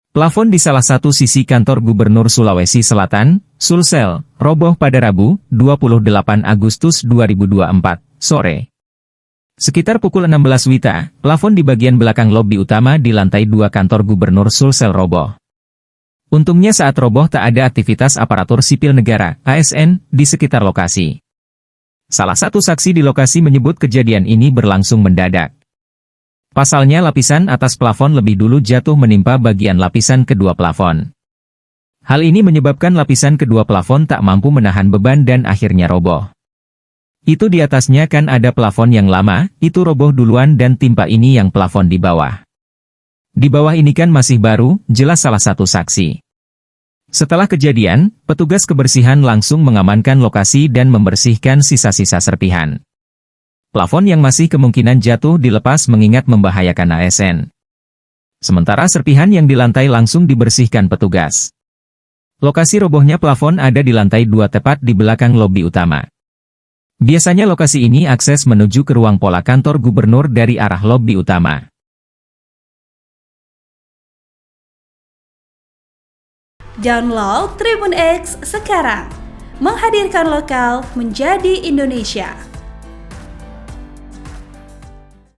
Plafon di salah satu sisi kantor Gubernur Sulawesi Selatan, Sulsel, roboh pada Rabu, 28 Agustus 2024, sore. Sekitar pukul 16 WITA, plafon di bagian belakang lobi utama di lantai 2 kantor Gubernur Sulsel roboh. Untungnya saat roboh tak ada aktivitas aparatur sipil negara, ASN, di sekitar lokasi. Salah satu saksi di lokasi menyebut kejadian ini berlangsung mendadak. Pasalnya lapisan atas plafon lebih dulu jatuh menimpa bagian lapisan kedua plafon. Hal ini menyebabkan lapisan kedua plafon tak mampu menahan beban dan akhirnya roboh. Itu di atasnya kan ada plafon yang lama, itu roboh duluan dan timpa ini yang plafon di bawah. Di bawah ini kan masih baru, jelas salah satu saksi. Setelah kejadian, petugas kebersihan langsung mengamankan lokasi dan membersihkan sisa-sisa serpihan. Plafon yang masih kemungkinan jatuh dilepas mengingat membahayakan ASN. Sementara serpihan yang di lantai langsung dibersihkan petugas. Lokasi robohnya plafon ada di lantai 2 tepat di belakang lobi utama. Biasanya lokasi ini akses menuju ke ruang pola kantor gubernur dari arah lobi utama. Download Tribun X sekarang, menghadirkan lokal menjadi Indonesia.